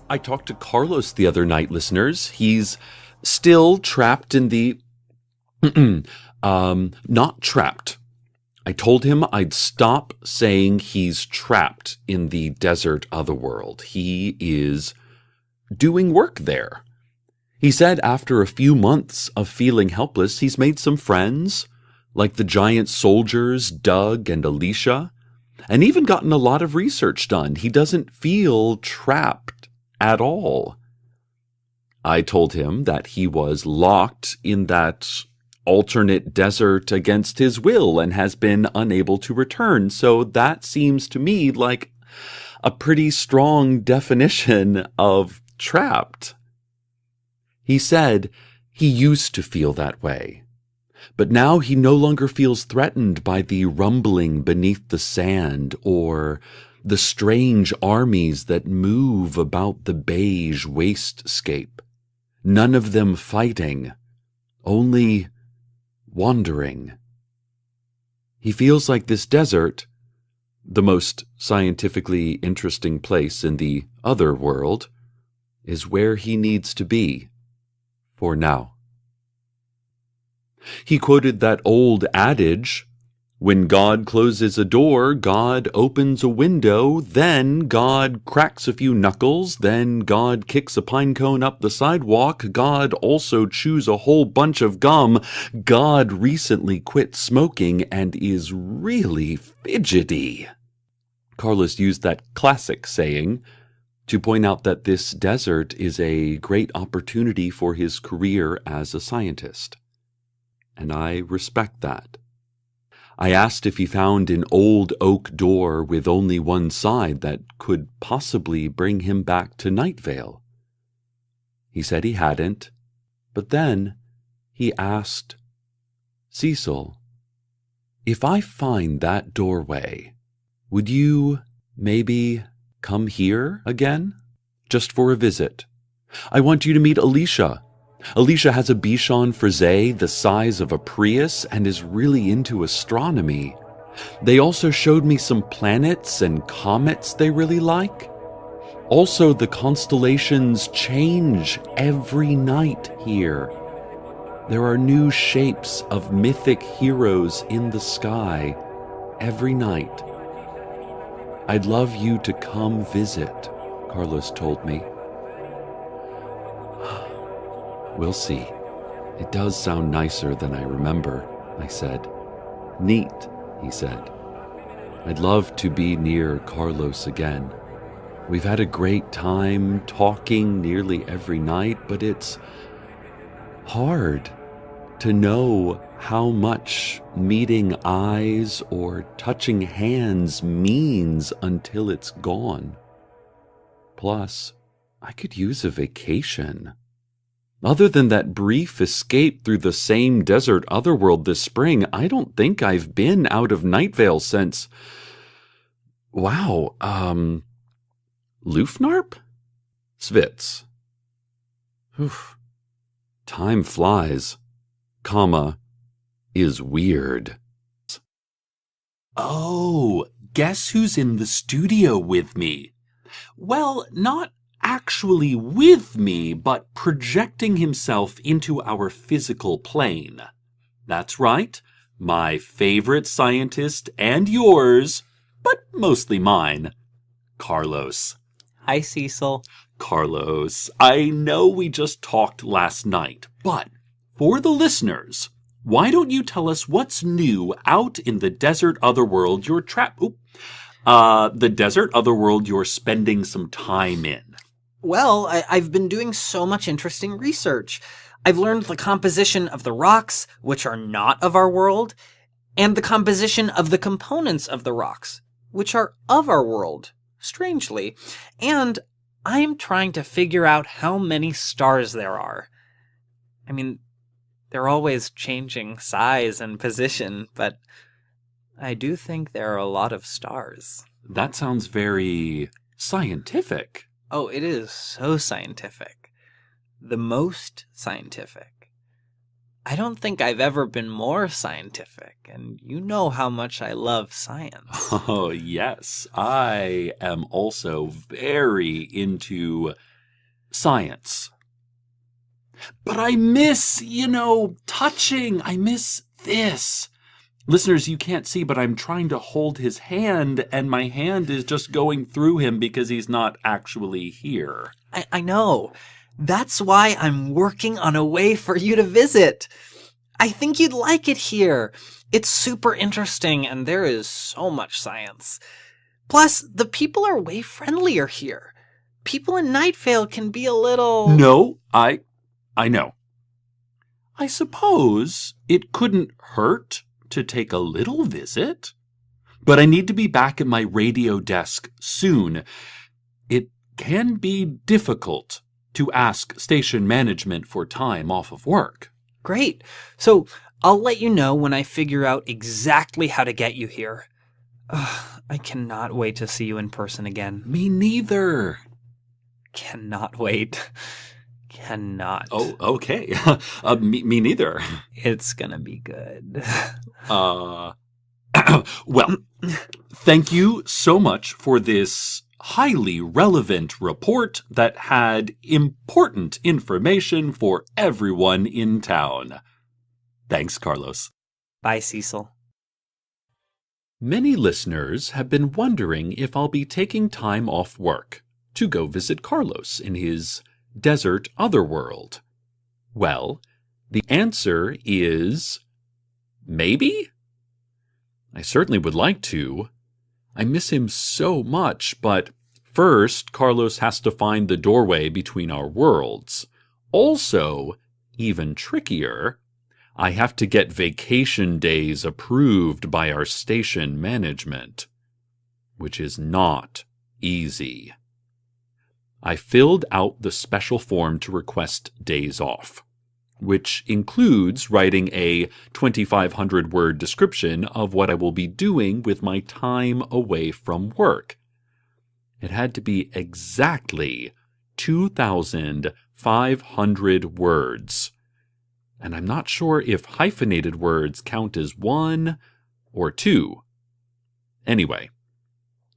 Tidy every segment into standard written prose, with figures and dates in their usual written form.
I talked to Carlos the other night, listeners. He's still trapped in the... not trapped. I told him I'd stop saying he's trapped in the desert otherworld. He is doing work there. He said after a few months of feeling helpless, he's made some friends, like the giant soldiers Doug and Alicia, and even gotten a lot of research done. He doesn't feel trapped at all. I told him that he was locked in that alternate desert against his will and has been unable to return. So that seems to me like a pretty strong definition of trapped. He said he used to feel that way, but now he no longer feels threatened by the rumbling beneath the sand or the strange armies that move about the beige wastes-scape. None of them fighting, only wandering. He feels like this desert, the most scientifically interesting place in the other world, is where he needs to be for now. He quoted that old adage, when God closes a door, God opens a window, then God cracks a few knuckles, then God kicks a pine cone up the sidewalk, God also chews a whole bunch of gum, God recently quit smoking and is really fidgety. Carlos used that classic saying to point out that this desert is a great opportunity for his career as a scientist. And I respect that. I asked if he found an old oak door with only one side that could possibly bring him back to Night Vale. He said he hadn't, but then he asked, "Cecil, if I find that doorway, would you maybe come here again, just for a visit? I want you to meet Alicia. Alicia has a Bichon Frise the size of a Prius and is really into astronomy. They also showed me some planets and comets they really like. Also, the constellations change every night here. There are new shapes of mythic heroes in the sky every night. I'd love you to come visit," Carlos told me. "We'll see. It does sound nicer than I remember," I said. "Neat," he said. "I'd love to be near Carlos again. We've had a great time talking nearly every night, but it's hard to know how much meeting eyes or touching hands means until it's gone. Plus, I could use a vacation. Other than that brief escape through the same desert otherworld this spring, I don't think I've been out of Night Vale since... Wow, Lufnarp? Svitz. Oof. Time flies, comma, is weird. Oh, guess who's in the studio with me? Well, not actually with me, but projecting himself into our physical plane. That's right, my favorite scientist and yours, but mostly mine, Carlos. Hi, Cecil. Carlos, I know we just talked last night, but for the listeners, why don't you tell us what's new out in the desert otherworld you're the desert otherworld you're spending some time in? Well, I've been doing so much interesting research. I've learned the composition of the rocks, which are not of our world, and the composition of the components of the rocks, which are of our world, strangely. And I'm trying to figure out how many stars there are. I mean, they're always changing size and position, but I do think there are a lot of stars. That sounds very scientific. Oh, it is so scientific. The most scientific. I don't think I've ever been more scientific, and you know how much I love science. Oh, yes. I am also very into science. But I miss, touching. I miss this. Listeners, you can't see, but I'm trying to hold his hand, and my hand is just going through him because he's not actually here. I know. That's why I'm working on a way for you to visit. I think you'd like it here. It's super interesting, and there is so much science. Plus, the people are way friendlier here. People in Night Vale can be a little... No, I know. I suppose it couldn't hurt to take a little visit. But I need to be back at my radio desk soon. It can be difficult to ask station management for time off of work. Great. So I'll let you know when I figure out exactly how to get you here. I cannot wait to see you in person again. Me neither. Cannot wait. Cannot. Oh, okay. Me neither. It's gonna be good. Well, thank you so much for this highly relevant report that had important information for everyone in town. Thanks, Carlos. Bye, Cecil. Many listeners have been wondering if I'll be taking time off work to go visit Carlos in his desert otherworld. Well, the answer is maybe? I certainly would like to. I miss him so much, but first, Carlos has to find the doorway between our worlds. Also, even trickier, I have to get vacation days approved by our station management, which is not easy. I filled out the special form to request days off, which includes writing a 2,500-word description of what I will be doing with my time away from work. It had to be exactly 2,500 words. And I'm not sure if hyphenated words count as 1 or 2. Anyway,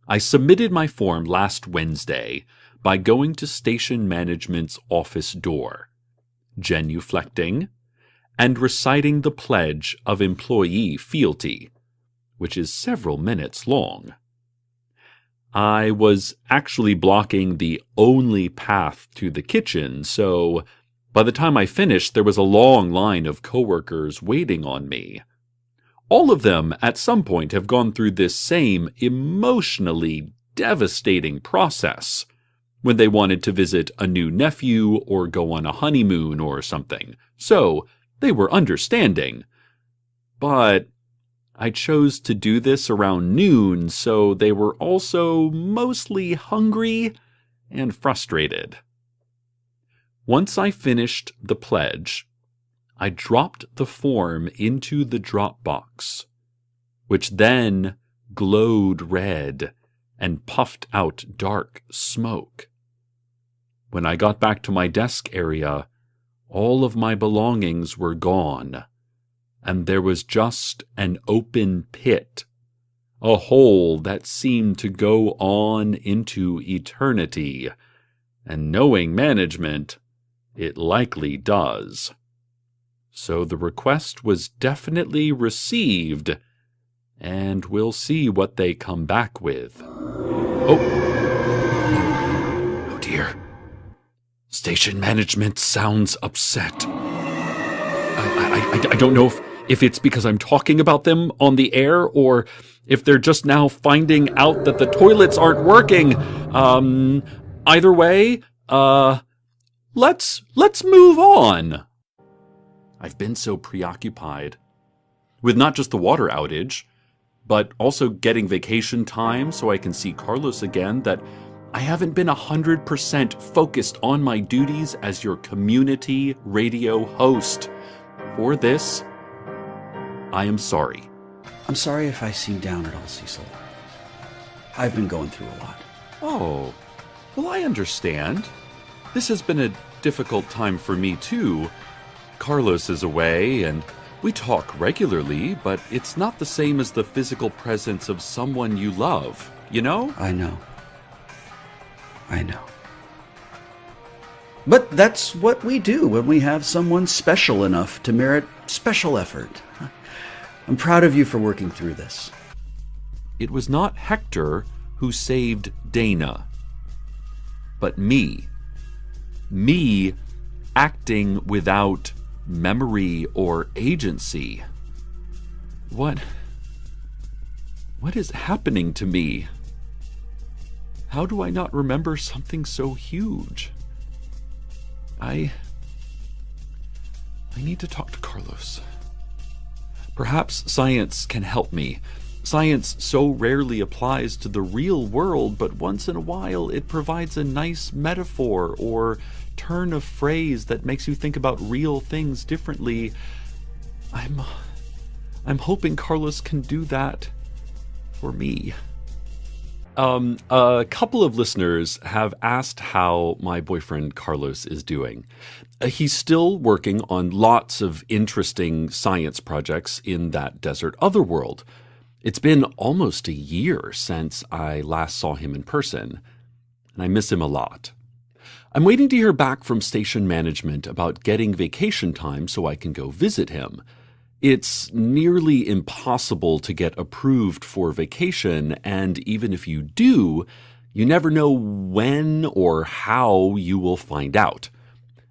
I submitted my form last Wednesday by going to station management's office door, genuflecting, and reciting the pledge of employee fealty, which is several minutes long. I was actually blocking the only path to the kitchen, so by the time I finished, there was a long line of coworkers waiting on me. All of them at some point have gone through this same emotionally devastating process when they wanted to visit a new nephew or go on a honeymoon or something, so they were understanding. But I chose to do this around noon, so they were also mostly hungry and frustrated. Once I finished the pledge, I dropped the form into the drop box, which then glowed red and puffed out dark smoke. When I got back to my desk area, all of my belongings were gone, and there was just an open pit, a hole that seemed to go on into eternity, and knowing management, it likely does. So the request was definitely received, and we'll see what they come back with. Oh dear. Station management sounds upset. I don't know if it's because I'm talking about them on the air or if they're just now finding out that the toilets aren't working. Either way, let's move on. I've been so preoccupied with not just the water outage, but also getting vacation time so I can see Carlos again that I haven't been 100% focused on my duties as your community radio host. For this, I am sorry. I'm sorry if I seem down at all, Cecil. I've been going through a lot. Oh, well, I understand. This has been a difficult time for me, too. Carlos is away, and we talk regularly, but it's not the same as the physical presence of someone you love, you know? I know. But that's what we do when we have someone special enough to merit special effort. I'm proud of you for working through this. It was not Hector who saved Dana, but me. Me acting without memory or agency. What is happening to me? How do I not remember something so huge? I need to talk to Carlos. Perhaps science can help me. Science so rarely applies to the real world, but once in a while it provides a nice metaphor or turn of phrase that makes you think about real things differently. I'm hoping Carlos can do that for me. A couple of listeners have asked how my boyfriend Carlos is doing. He's still working on lots of interesting science projects in that desert otherworld. It's been almost a year since I last saw him in person, and I miss him a lot. I'm waiting to hear back from station management about getting vacation time so I can go visit him. It's nearly impossible to get approved for vacation, and even if you do, you never know when or how you will find out.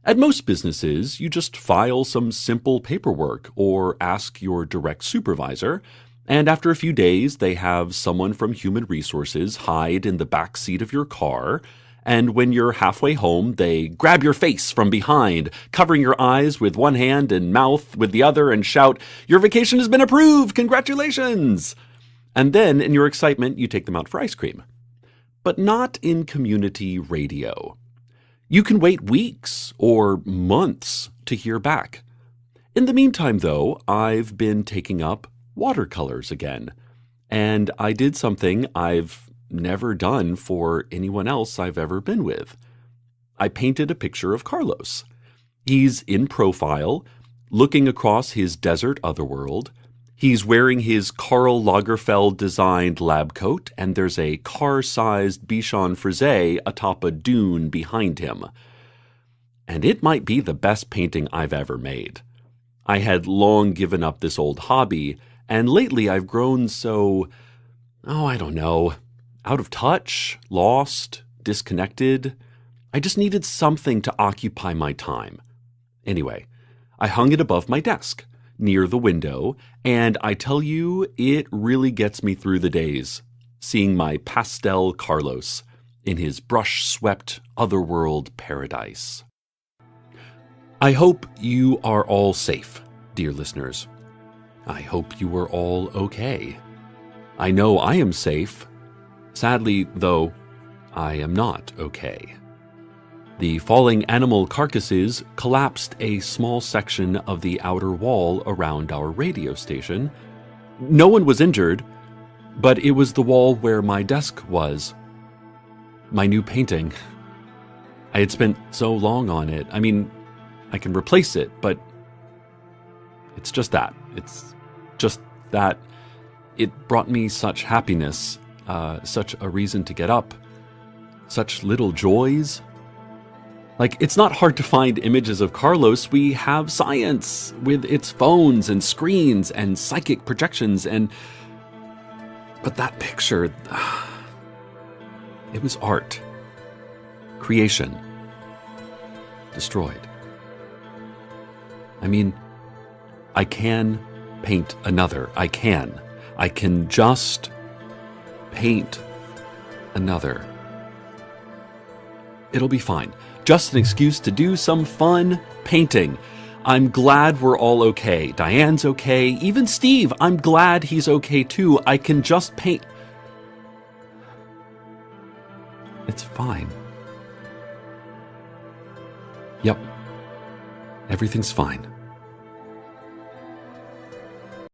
At most businesses, you just file some simple paperwork or ask your direct supervisor, and after a few days, they have someone from Human Resources hide in the back seat of your car, and when you're halfway home, they grab your face from behind, covering your eyes with one hand and mouth with the other, and shout, "Your vacation has been approved! Congratulations!" And then, in your excitement, you take them out for ice cream. But not in community radio. You can wait weeks or months to hear back. In the meantime, though, I've been taking up watercolors again. And I did something I've never done for anyone else I've ever been with. I painted a picture of Carlos. He's in profile, looking across his desert otherworld. He's wearing his Karl Lagerfeld-designed lab coat, and there's a car-sized Bichon Frise atop a dune behind him. And it might be the best painting I've ever made. I had long given up this old hobby, and lately I've grown so, I don't know, out of touch, lost, disconnected. I just needed something to occupy my time. Anyway, I hung it above my desk, near the window, and I tell you, it really gets me through the days, seeing my pastel Carlos in his brush-swept otherworld paradise. I hope you are all safe, dear listeners. I hope you are all okay. I know I am safe. Sadly, though, I am not okay. The falling animal carcasses collapsed a small section of the outer wall around our radio station. No one was injured, but it was the wall where my desk was. My new painting. I had spent so long on it. I mean, I can replace it, but it's just that. It's just that it brought me such happiness, such a reason to get up, such little joys. Like, it's not hard to find images of Carlos. We have science with its phones and screens and psychic projections but that picture, it was art. Creation. Destroyed. I mean, I can paint another. I can just paint another. It'll be fine. Just an excuse to do some fun painting. I'm glad we're all okay. Diane's okay. Even Steve, I'm glad he's okay too. I can just paint. It's fine. Yep. Everything's fine.